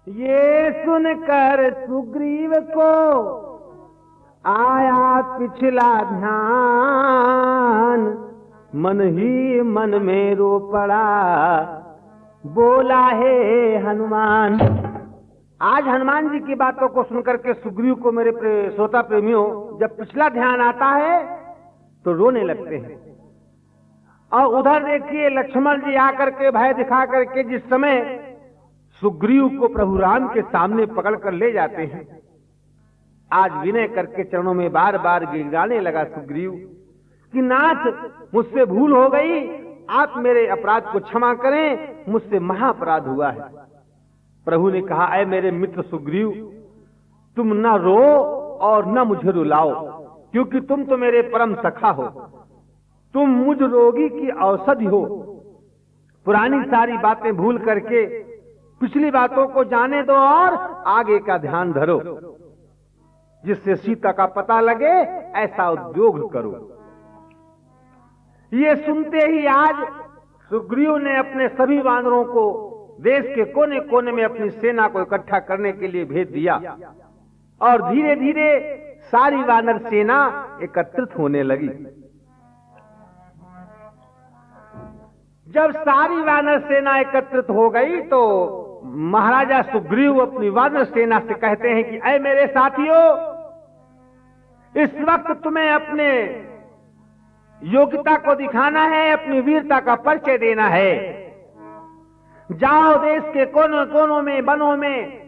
ये सुनकर सुग्रीव को आया पिछला ध्यान, मन ही मन में रो पड़ा, बोला हे हनुमान। आज हनुमान जी की बातों को सुनकर के सुग्रीव को, मेरे श्रोता प्रेमियों, जब पिछला ध्यान आता है तो रोने लगते हैं। और उधर देखिए लक्ष्मण जी आकर के भय दिखा करके जिस समय सुग्रीव को प्रभु राम के सामने पकड़ कर ले जाते हैं, आज विनय करके चरणों में बार बार गिड़गिड़ाने लगा सुग्रीव कि नाथ, मुझसे भूल हो गई, आप मेरे अपराध को क्षमा करें, मुझसे महाअपराध हुआ है। प्रभु ने कहा, ऐ मेरे मित्र सुग्रीव, तुम न रो और न मुझे रुलाओ, क्योंकि तुम तो मेरे परम सखा हो, तुम मुझ रोगी की औषधि हो। पुरानी सारी बातें भूल करके पिछली बातों को जाने दो और आगे का ध्यान धरो, जिससे सीता का पता लगे, ऐसा उद्योग करो। ये सुनते ही आज सुग्रीव ने अपने सभी वानरों को देश के कोने कोने में अपनी सेना को इकट्ठा करने के लिए भेज दिया और धीरे धीरे सारी वानर सेना एकत्रित होने लगी। जब सारी वानर सेना एकत्रित हो गई तो महाराजा सुग्रीव अपनी वानर सेना से कहते हैं कि ऐ मेरे साथियों, इस वक्त तुम्हें अपने योग्यता को दिखाना है, अपनी वीरता का परिचय देना है। जाओ देश के कोनों कोनों में, वनों में,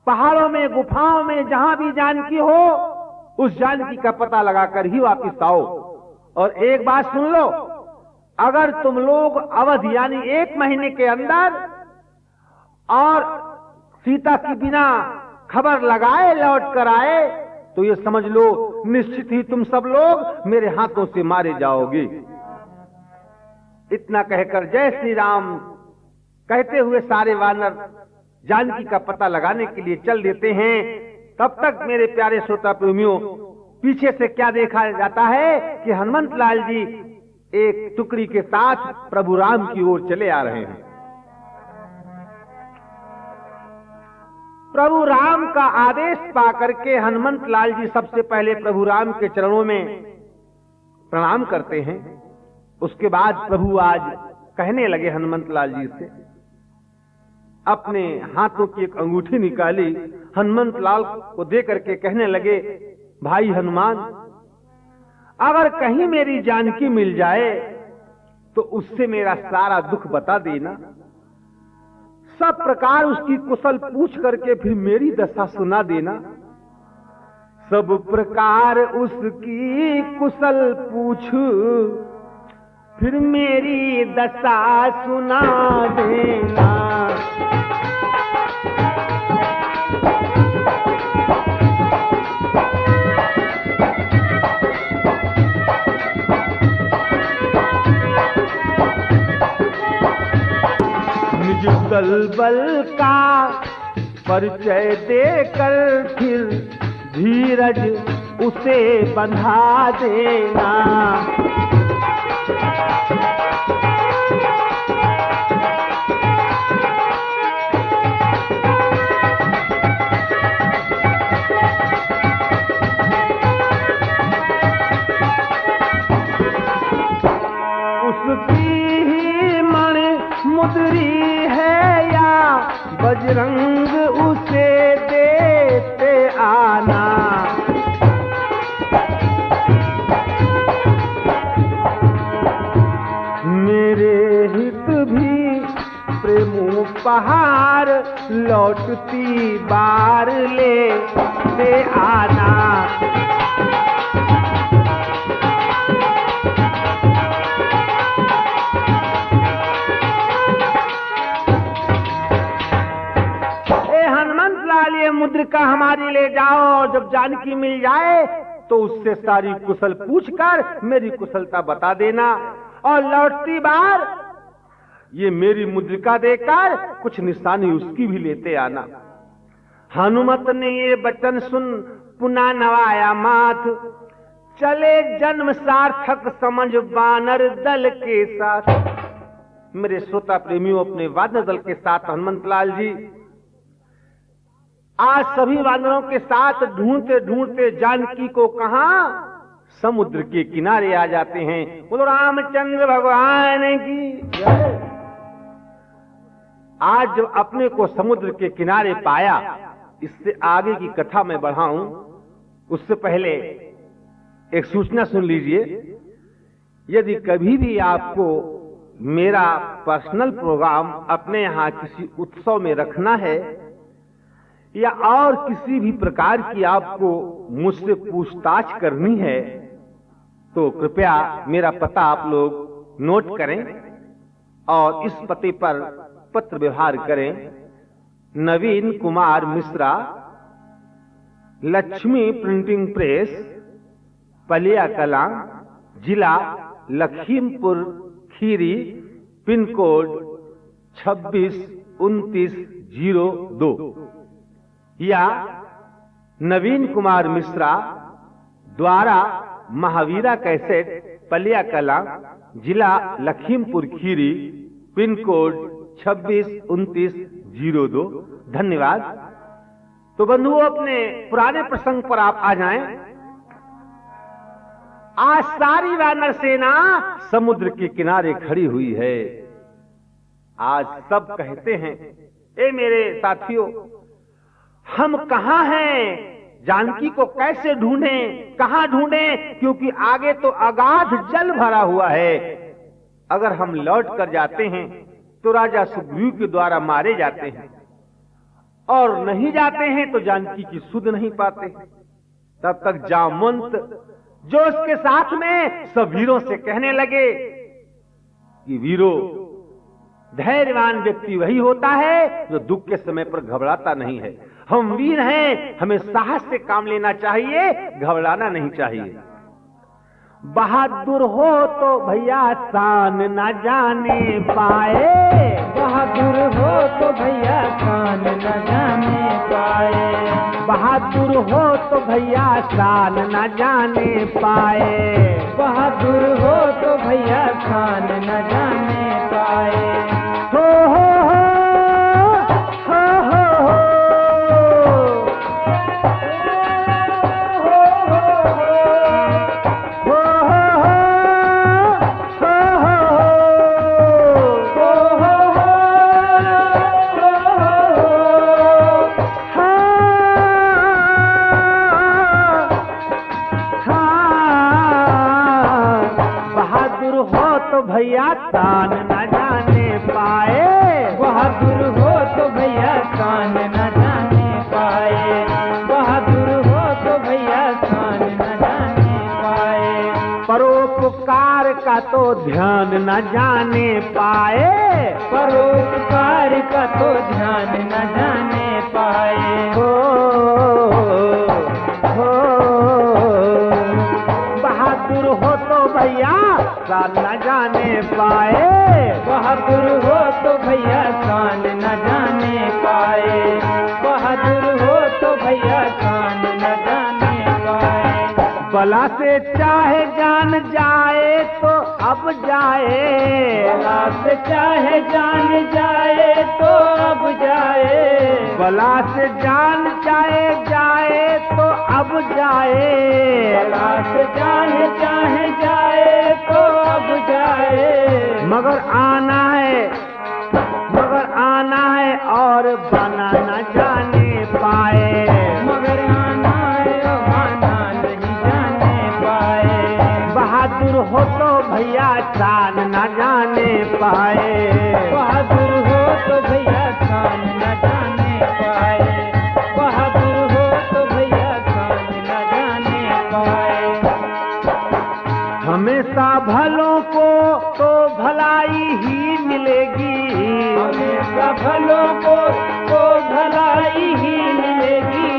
पहाड़ों में, गुफाओं में, जहां भी जानकी हो, उस जानकी का पता लगाकर ही वापिस आओ। और एक बात सुन लो, अगर तुम लोग अवध यानी 1 महीने के अंदर और सीता की बिना खबर लगाए लौट कर आए तो ये समझ लो निश्चित ही तुम सब लोग मेरे हाथों से मारे जाओगे। इतना कहकर जय श्री राम कहते हुए सारे वानर जानकी का पता लगाने के लिए चल देते हैं। तब तक मेरे प्यारे श्रोता प्रेमियों, पीछे से क्या देखा जाता है कि हनुमंत लाल जी एक टुकड़ी के साथ प्रभु राम की ओर चले आ रहे हैं। प्रभु राम का आदेश पाकर के हनुमंत लाल जी सबसे पहले प्रभु राम के चरणों में प्रणाम करते हैं। उसके बाद प्रभु आज कहने लगे हनुमंत लाल जी से, अपने हाथों की एक अंगूठी निकाली, हनुमंत लाल को दे करके कहने लगे, भाई हनुमान, अगर कहीं मेरी जानकी मिल जाए तो उससे मेरा सारा दुख बता देना, सब प्रकार उसकी कुशल पूछ करके फिर मेरी दशा सुना देना। सब प्रकार उसकी कुशल पूछ फिर मेरी दशा सुना देना। बल का परिचय देकर फिर धीरज उसे बंधा देना। उसकी ही मणि मुद्री बजरंग उसे देते आना। मेरे हित भी प्रेम पहाड़ लौटती बार लेते आना। मुद्रिका हमारी ले जाओ और जब जानकी मिल जाए तो उससे सारी कुशल पूछकर मेरी कुशलता बता देना, और लौटती बार ये मेरी मुद्रिका देकर कुछ निशानी उसकी भी लेते आना। हनुमत ने ये वचन सुन पुनः नवाया माथ, चले जन्म सार्थक समझ वानर दल के साथ। मेरे श्रोता प्रेमियों, अपने वानर दल के साथ हनुमंत लाल जी आज सभी वानरों के साथ ढूंढते ढूंढते जानकी को कहा समुद्र के किनारे आ जाते हैं। बोलो रामचंद्र भगवान की जय। आज जब अपने को समुद्र के किनारे पाया, इससे आगे की कथा मैं बढ़ाऊं उससे पहले एक सूचना सुन लीजिए। यदि कभी भी आपको मेरा पर्सनल प्रोग्राम अपने यहां किसी उत्सव में रखना है या और किसी भी प्रकार की आपको मुझसे पूछताछ करनी है तो कृपया मेरा पता आप लोग नोट करें और इस पते पर पत्र व्यवहार करें। नवीन कुमार मिश्रा, लक्ष्मी प्रिंटिंग प्रेस, पलिया कलां, जिला लखीमपुर खीरी, पिन कोड 262902 या नवीन कुमार मिश्रा द्वारा महावीरा कैसेट, पलिया कलां, जिला लखीमपुर खीरी, पिन कोड 262902। धन्यवाद। तो बंधुओं, अपने पुराने प्रसंग पर आप आ जाएं। आज सारी वानर सेना समुद्र के किनारे खड़ी हुई है। आज सब कहते हैं, ए मेरे साथियों, हम कहां हैं? जानकी को कैसे ढूंढें, कहां ढूंढें? क्योंकि आगे तो अगाध जल भरा हुआ है। अगर हम लौट कर जाते हैं तो राजा सुग्रीव के द्वारा मारे जाते हैं, और नहीं जाते हैं तो जानकी की सुध नहीं पाते। तब तक जामवंत जो उसके साथ में सब वीरों से कहने लगे कि वीरों, धैर्यवान व्यक्ति वही होता है जो दुख के समय पर घबराता नहीं है। हम वीर हैं, हमें साहस से काम लेना चाहिए, घबराना नहीं चाहिए। बहादुर हो तो भैया शान न जाने पाए, बहादुर हो तो भैया शान न जाने पाए, बहादुर हो तो भैया शान न जाने पाए, बहादुर हो तो भैया शान न जाने पाए। हो हो हो हो हो हो। भैया शान न जाने पाए, बहादुर हो तो भैया शान न जाने पाए, बहादुर हो तो भैया शान न जाने पाए। परोपकार का तो ध्यान न जाने पाए, परोपकार का तो ध्यान न जाने पाए। हो बहादुर हो तो भैया शान न जाने पाए, बहादुर हो तो भैया शान न जाने पाए, बहादुर हो तो भैया शान न जाने पाए। बला से चाहे जान जाए तो अब जाए, बला से चाहे जान जाए तो अब जाए, बला से जान चाहे जाए तो अब जाए, बला से जाने चाहे जाए तो अब जाए। मगर आना है और बना न जाने पाए, मगर आना है और बना नहीं जाने पाए। बहादुर हो तो भैया शान न जाने पाए, बहादुर हो तो भैया शान न जाने पाए, बहादुर हो तो भैया शान न जाने पाए। हमेशा भलों को तो भलाई ही मिलेगी, हमेशा भलों को तो भलाई ही मिलेगी,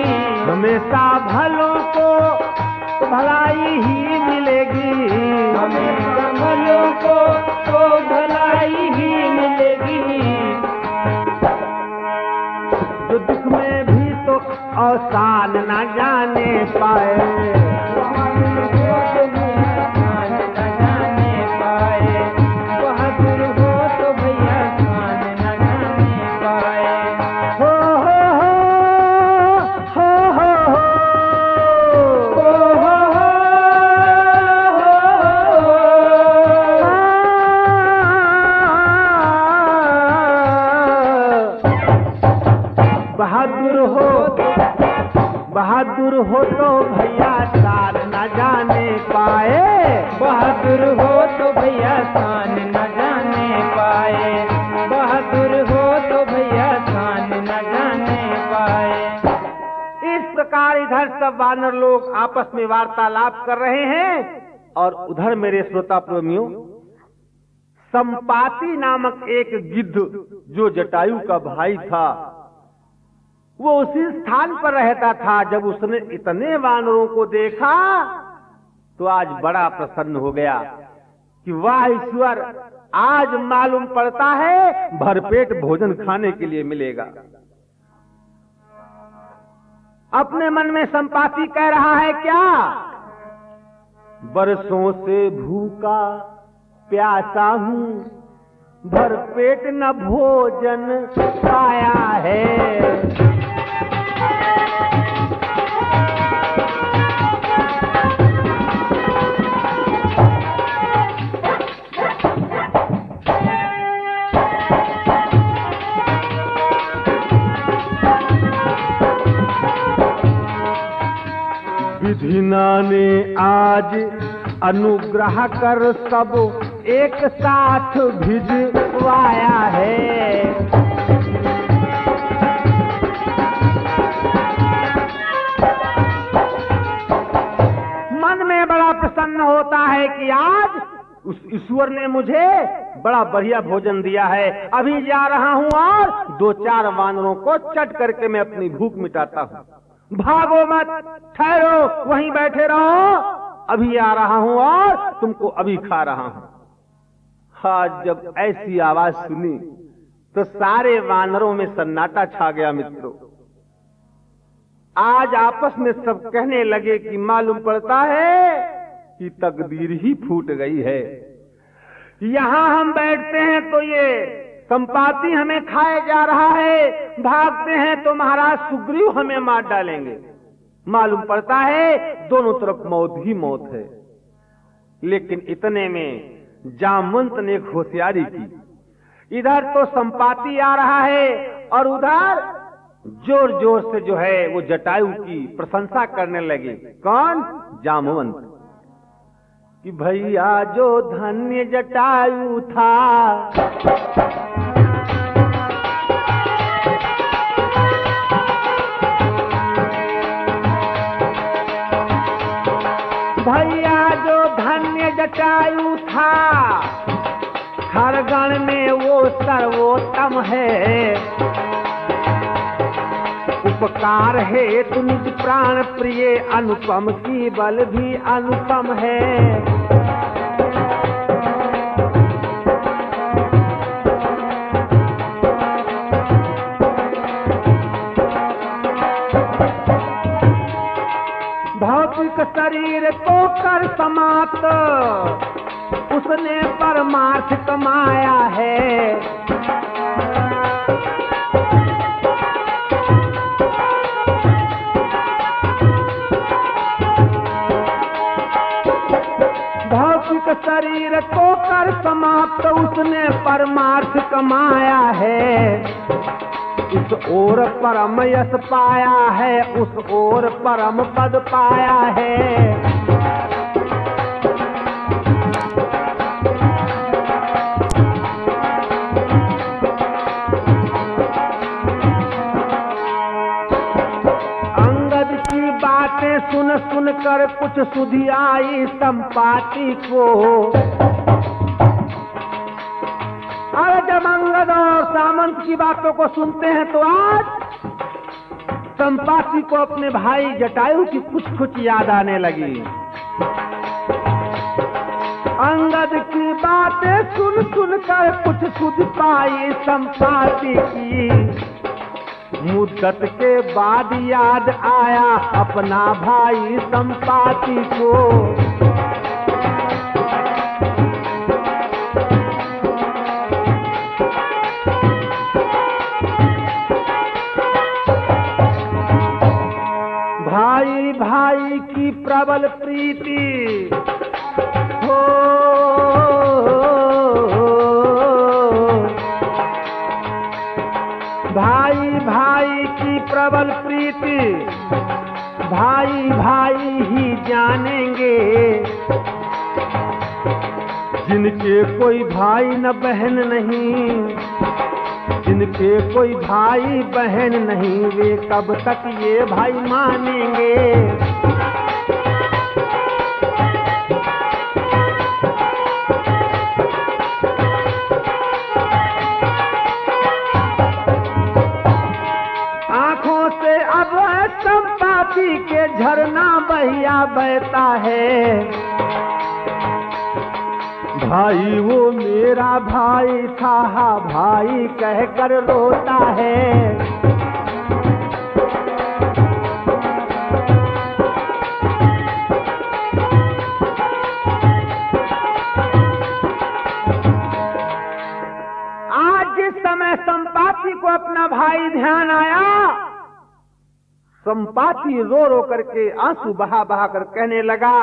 हमेशा भलों को तो भलाई ही मिलेगी, हमेशा भलों को तो भलाई ही मिलेगी। जो दुख में भी तो अवसान न जाने पाए, बहादुर हो तो भैया शान न जाने पाए, बहादुर हो तो भैया शान न जाने पाए, बहादुर हो तो भैया शान न जाने पाए। इस प्रकार इधर सब वानर लोग आपस में वार्तालाप कर रहे हैं और उधर मेरे श्रोता प्रेमियों संपाति नामक एक गिद्ध जो जटायु का भाई था वो उसी स्थान पर रहता था। जब उसने इतने वानरों को देखा तो आज बड़ा प्रसन्न हो गया कि वाह ईश्वर, आज मालूम पड़ता है भरपेट भोजन खाने के लिए मिलेगा। अपने मन में संपाति कह रहा है क्या, बरसों से भूखा प्यासा हूं, भरपेट न भोजन पाया है। विधिना ने आज अनुग्रह कर सब एक साथ भिजवाया है। मन में बड़ा प्रसन्न होता है कि आज उस ईश्वर ने मुझे बड़ा बढ़िया भोजन दिया है। अभी जा रहा हूं और 2-4 वानरों को चट करके मैं अपनी भूख मिटाता हूं। भागो मत, ठहरो, वहीं बैठे रहो, अभी आ रहा हूं और तुमको अभी खा रहा हूं। आज जब ऐसी आवाज सुनी तो सारे वानरों में सन्नाटा छा गया। मित्रों, आज आपस में सब कहने लगे कि मालूम पड़ता है कि तकदीर ही फूट गई है। यहां हम बैठते हैं तो ये संपाति हमें खाए जा रहा है, भागते हैं तो महाराज सुग्रीव हमें मार डालेंगे। मालूम पड़ता है दोनों तरफ मौत ही मौत है। लेकिन इतने में जामवंत ने एक होशियारी की। इधर तो संपाति आ रहा है और उधर जोर जोर से जो है वो जटायु की प्रशंसा करने लगे। कौन? जामवंत। कि भैया जो धन्य जटायु था, भैया जो धन्य जटायु था, खरगण में वो सर्वोत्तम है। उपकार है तु निज प्राण प्रिय, अनुपम की बल भी अनुपम है। भौतिक शरीर को कर समाप्त, उसने परमार्थ कमाया है। भौतिक शरीर को कर समाप्त, उसने परमार्थ कमाया है। इस ओर परम यश पाया है, उस ओर परम पद पाया है। अंगद की बातें सुन सुन कर कुछ सुधि आई संपाति को। अरे जब अंगद और सामंत की बातों को सुनते हैं तो आज संपाति को अपने भाई जटायु की कुछ कुछ याद आने लगी। अंगद की बातें सुन सुन कर कुछ सुध पाई संपाति की। मुद्दत के बाद याद आया अपना भाई संपाति को। भाई भाई की प्रबल प्रीति हो, भाई भाई की मेरी प्रबल प्रीति भाई भाई ही जानेंगे, जिनके कोई भाई न बहन नहीं, जिनके कोई भाई बहन नहीं, वे कब तक ये भाई मानेंगे। आंखों से अब संपाति के झरना बहिया बहता है, भाई वो मेरा भाई था, भाई कहकर रोता है। आज जिस समय संपाति को अपना भाई ध्यान आया, संपाति रो रो करके आंसू बहा बहा कर कहने लगा,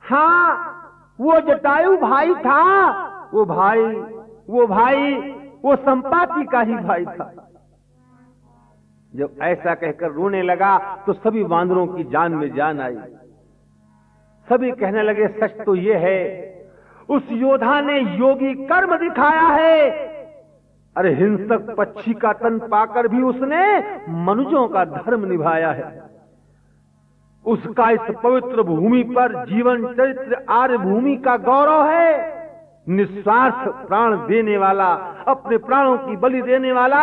हाँ वो जटायु भाई था, वो संपाति का ही भाई था। जब ऐसा कहकर रोने लगा तो सभी वानरों की जान में जान आई। सभी कहने लगे, सच तो ये है, उस योद्धा ने योगी कर्म दिखाया है। अरे हिंसक पक्षी का तन पाकर भी उसने मनुष्यों का धर्म निभाया है। उसका इस पवित्र भूमि पर जीवन चरित्र आर्य भूमि का गौरव है। निस्वार्थ प्राण देने वाला, अपने प्राणों की बलि देने वाला,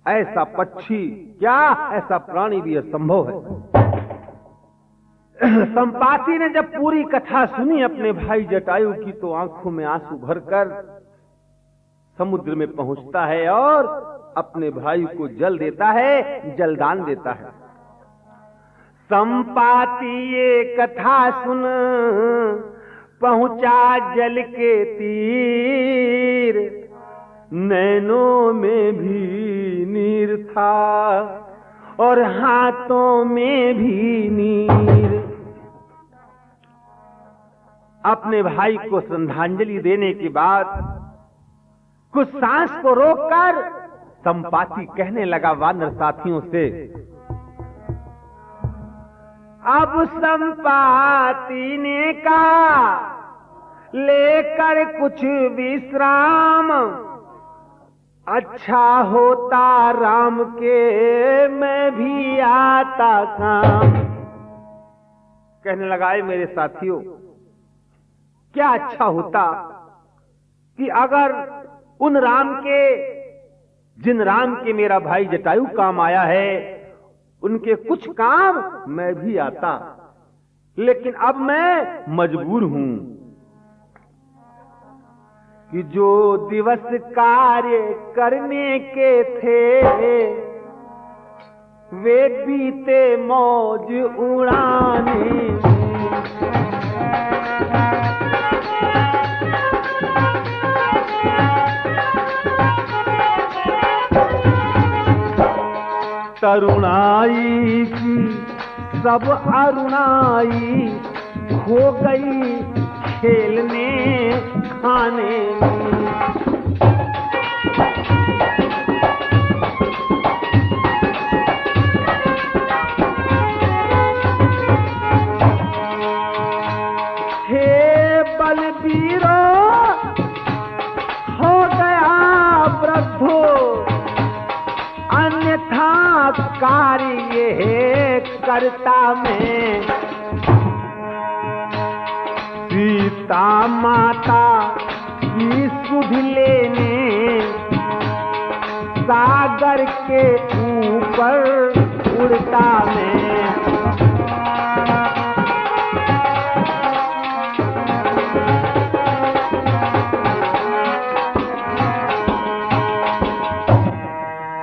ऐसा पक्षी क्या, ऐसा प्राणी भी असंभव है। संपाति ने जब पूरी कथा सुनी अपने भाई जटायु की, तो आंखों में आंसू भरकर समुद्र में पहुंचता है और अपने भाई को जल देता है, जलदान देता है। संपाति ये कथा सुन पहुंचा जल के तीर, नैनों में भी नीर था और हाथों में भी नीर। अपने भाई को श्रद्धांजलि देने के बाद कुछ सांस को रोककर संपाति कहने लगा वानर साथियों से, अब संपाति ने कहा लेकर कुछ विश्राम, अच्छा होता राम के मैं भी आता काम। कहने लगा, मेरे साथियों, क्या अच्छा होता कि अगर उन राम के, जिन राम के मेरा भाई जटायु काम आया है, उनके कुछ काम मैं भी आता, लेकिन अब मैं मजबूर हूं कि जो दिवस कार्य करने के थे वे बीते मौज उड़ाने। तरुणाई की सब अरुणाई हो गई खेलने खाने में। हे बलबीरो हो गया वृद्धो, अन्यथा कार्य करता में। सीता माता की सुध लेने सागर के ऊपर उड़ता में।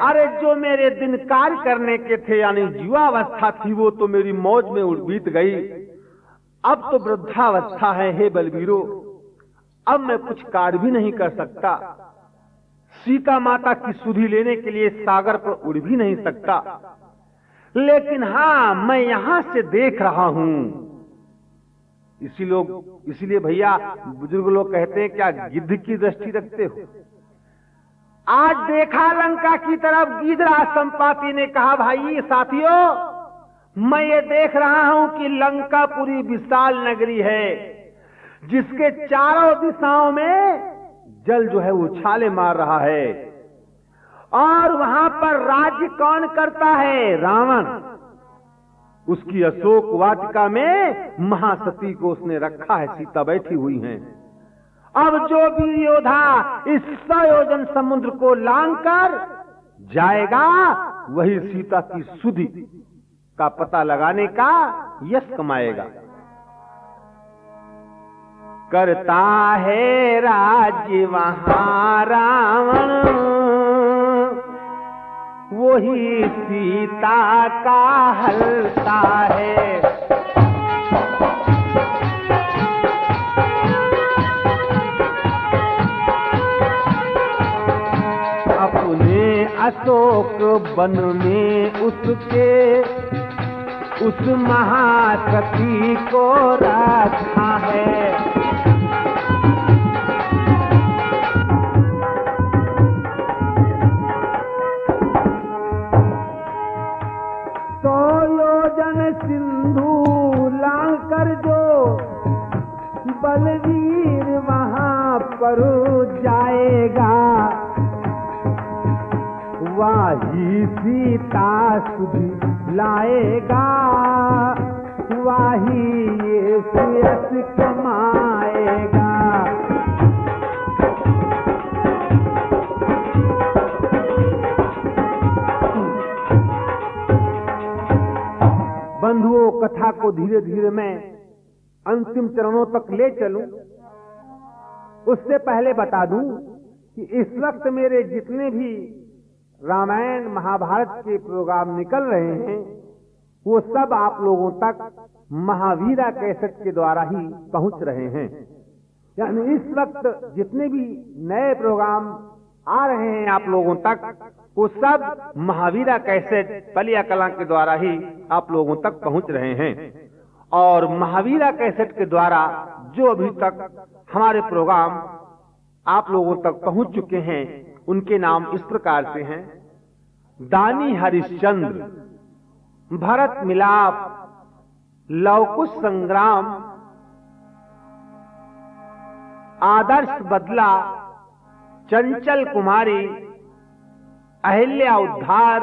अरे जो मेरे दिन कार्य करने के थे, यानी युवावस्था थी, वो तो मेरी मौज में बीत गई। अब तो वृद्धावस्था है। हे बलबीरो, अब मैं कुछ कार्य भी नहीं कर सकता। सीता माता की सुधि लेने के लिए सागर पर उड़ भी नहीं सकता। लेकिन हाँ, मैं यहां से देख रहा हूं। इसीलिए भैया बुजुर्ग लोग कहते हैं, क्या गिद्ध की दृष्टि रखते हो? आज देखा लंका की तरफ गीधराज संपाति ने कहा, भाई साथियों, मैं ये देख रहा हूं कि लंका पूरी विशाल नगरी है, जिसके चारों दिशाओं में जल जो है उछाले मार रहा है, और वहां पर राज्य कौन करता है? रावण। उसकी अशोक वाटिका में महासती को उसने रखा है, सीता बैठी हुई हैं। अब जो वीर योद्धा इस 100 योजन समुद्र को लांघकर जाएगा, वही सीता की सुधि का पता लगाने का यश कमाएगा। करता है राज्य वहां रावण, वही सीता का हलता है। अपने अशोक वन में उसके उस महासती को रखा है। तो योजन सिंधु लांघकर जो बलवीर वहां पर जाएगा, वाही सीता सुधि लाएगा, वाही ये यश कमाएगा। बंधुओं, कथा को धीरे धीरे मैं अंतिम चरणों तक ले चलूं, उससे पहले बता दूं कि इस वक्त मेरे जितने भी रामायण महाभारत के प्रोग्राम निकल रहे हैं, वो सब आप लोगों तक महावीरा कैसेट के द्वारा ही पहुंच रहे हैं। यानी इस वक्त जितने भी नए प्रोग्राम आ रहे हैं आप लोगों तक, वो सब महावीरा कैसेट पलिया कला के द्वारा ही आप लोगों तक पहुंच रहे हैं। और महावीरा कैसेट के द्वारा जो अभी तक हमारे प्रोग्राम आप लोगों तक पहुंच चुके हैं, उनके नाम इस प्रकार से हैं: दानी हरिश्चंद्र, भरत मिलाप, लवकुश संग्राम, आदर्श बदला, चंचल कुमारी, अहिल्या उद्धार,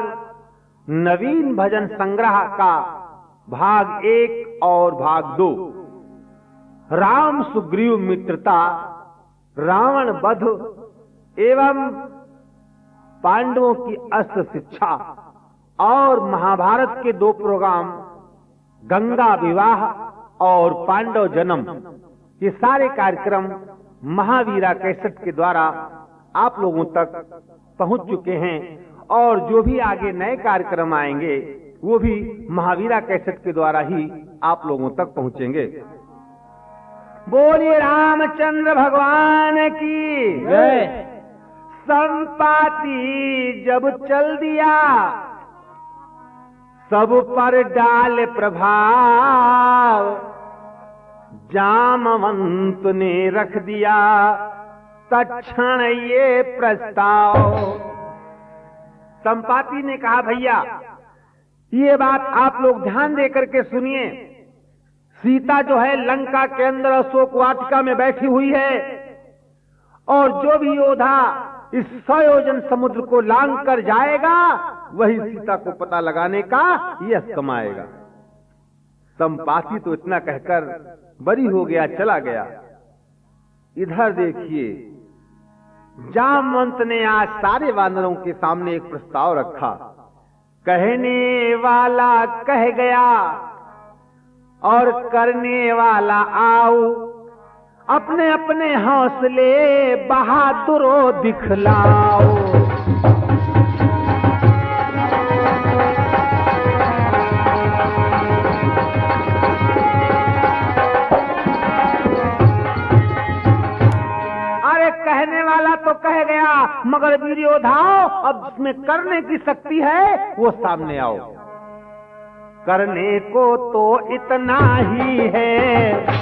नवीन भजन संग्रह का भाग 1 और भाग 2, राम सुग्रीव मित्रता, रावण वध एवं पांडवों की अस्त्र शिक्षा, और महाभारत के 2 प्रोग्राम गंगा विवाह और पांडव जन्म, ये सारे कार्यक्रम महावीरा कैसेट के द्वारा आप लोगों तक पहुंच चुके हैं। और जो भी आगे नए कार्यक्रम आएंगे, वो भी महावीरा कैसेट के द्वारा ही आप लोगों तक पहुंचेंगे। बोलिए रामचंद्र भगवान की जय। संपाति जब चल दिया, सब पर डाल प्रभाव, जामवंत ने रख दिया तत्क्षण ये प्रस्ताव। संपाति ने कहा, भैया ये बात आप लोग ध्यान देकर के सुनिए। सीता जो है लंका के अंदर अशोक वाटिका में बैठी हुई है, और जो भी योद्धा इस 100 योजन समुद्र को लांघ कर जाएगा, वही सीता को पता लगाने का यश कमाएगा। संपाति तो इतना कहकर बरी हो गया, चला गया। इधर देखिए, जामवंत ने आज सारे वानरों के सामने एक प्रस्ताव रखा। कहने वाला कह गया और करने वाला आओ, अपने अपने हौसले बहादुरों दिखलाओ। अरे कहने वाला तो कह गया, मगर वीर योद्धाओं, अब जिसमें करने की शक्ति है वो सामने आओ। करने को तो इतना ही है,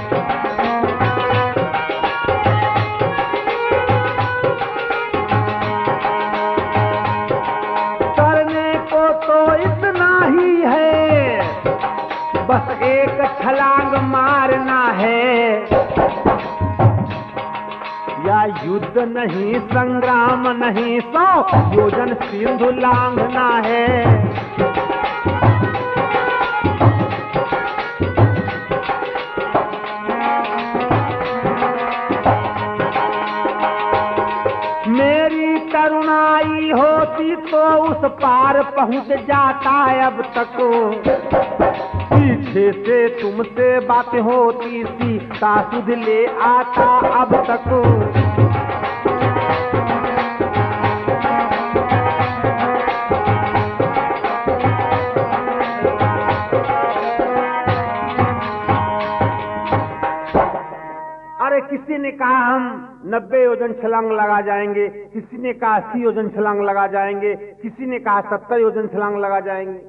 छलांग मारना है, या युद्ध नहीं संग्राम नहीं 100 योजन सिंधु लांघना है। मेरी करुणाई होती तो उस पार पहुंच जाता अब तक, पीछे से तुमसे बातें होती सीता सुध ले आता अब तक। अरे किसी ने कहा हम 90 योजन छलांग लगा जाएंगे, किसी ने कहा 80 योजन छलांग लगा जाएंगे, किसी ने कहा 70 योजन छलांग लगा जाएंगे।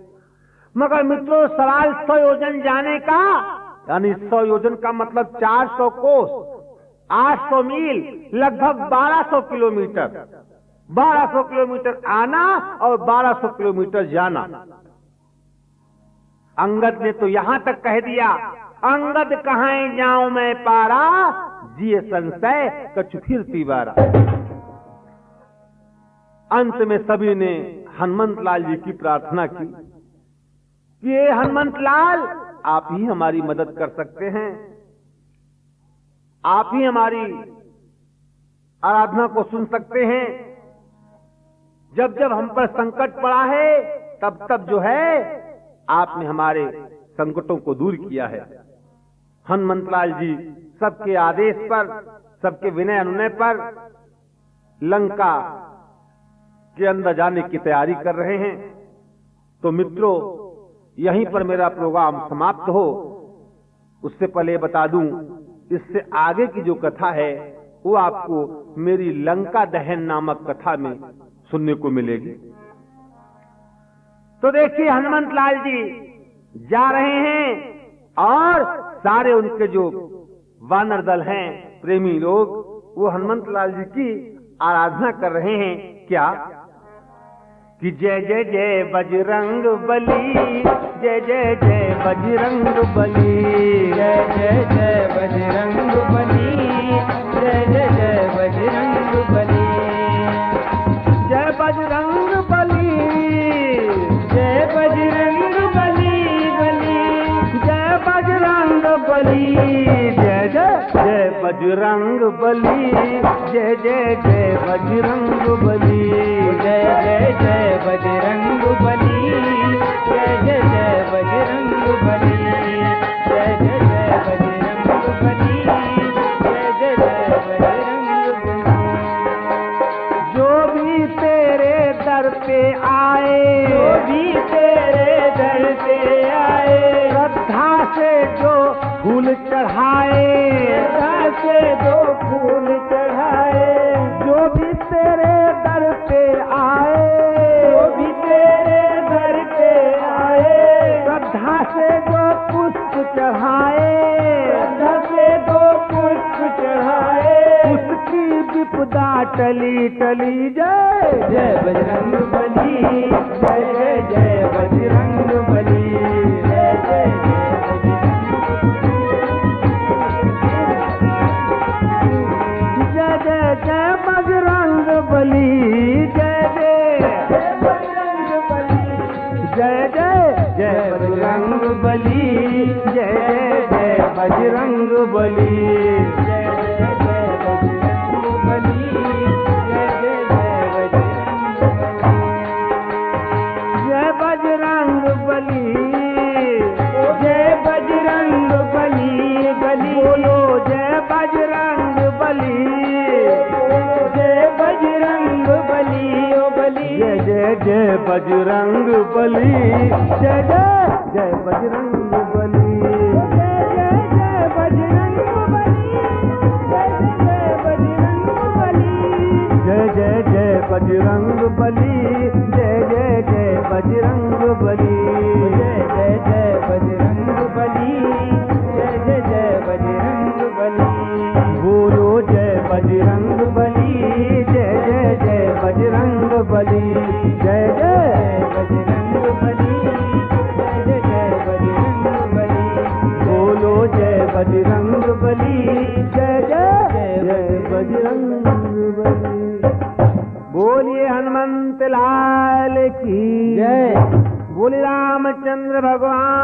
मगर मित्रों सवाल 100 योजन जाने का, यानी 100 योजन का मतलब 400 कोस, 800 मील, लगभग 1200 किलोमीटर। 1200 किलोमीटर आना और 1200 किलोमीटर जाना। अंगद ने तो यहां तक कह दिया, अंगद कहां जाऊं मैं पारा, जिए संशय कछु फिर तीवारा। अंत में सभी ने हनुमंत लाल जी की प्रार्थना की कि ये हनुमंत लाल, आप ही हमारी मदद कर सकते हैं, आप ही हमारी आराधना को सुन सकते हैं। जब जब हम पर संकट पड़ा है तब तब जो है आपने हमारे संकटों को दूर किया है। हनुमंत लाल जी सबके आदेश पर, सबके विनय अनुनय पर लंका के अंदर जाने की तैयारी कर रहे हैं। तो मित्रों यहीं पर मेरा प्रोग्राम समाप्त हो, उससे पहले बता दूं, इससे आगे की जो कथा है वो आपको मेरी लंका दहन नामक कथा में सुनने को मिलेगी। तो देखिए हनुमंत लाल जी जा रहे हैं और सारे उनके जो वानर दल हैं, प्रेमी लोग, वो हनुमंत लाल जी की आराधना कर रहे हैं। क्या कि जय जय जय बजरंग बली, जय जय जय बजरंग बली, जय जय जय बजरंग बली, जय जय जय बजरंग बली, जय बजरंग बली, जय बजरंग बली बली, जय बजरंग बली, जय जय जय बजरंग बली, जय जय जय बजरंग बली, जय जय जय बजरंग बली, जय जय जय बजरंग बली, जय जय जय बजरंग बली, जय जय जय बजरंग बली। जो भी तेरे दर पे आए, जो भी तेरे दर पे आए, श्रद्धा से जो फूल चढ़ाए, श्रद्धा से जो फूल चढ़ाए, जो भी तेरे दर पे आए, जो भी तेरे दर पे आए, श्रद्धा से जो पुष्प चढ़ाए, श्रद्धा से जो पुष्प चढ़ाए, उसकी विपदा टली टली। जय जय बजरंग बली, जय जय जय बजरंग बली, जय जय जय बजरंग बली, जय जय बजरंग बली, जय जय बजरंग बली, जय जय बजरंग बली, जय बजरंग बली, बली बोलो जय बजरंग बली, जय बजरंग बली ओ बली, जय जय जय बजरंग बली, जय जय जय बजरंग बली, जय जय जय बजरंग बली, जय जय जय बजरंग बली, जय जय जय बजरंग बली, जय जय जय बजरंग बली, जय जय जय बजरंग बली, बोलो जय बजरंग बली, जय जय जय बजरंग बली, जय जय बजरंग बली, जय जय जय बजरंग बली, बोलो जय जय जय बजरंग बली। बोलिए हनुमंत लाल की जय। बोले रामचंद्र भगवान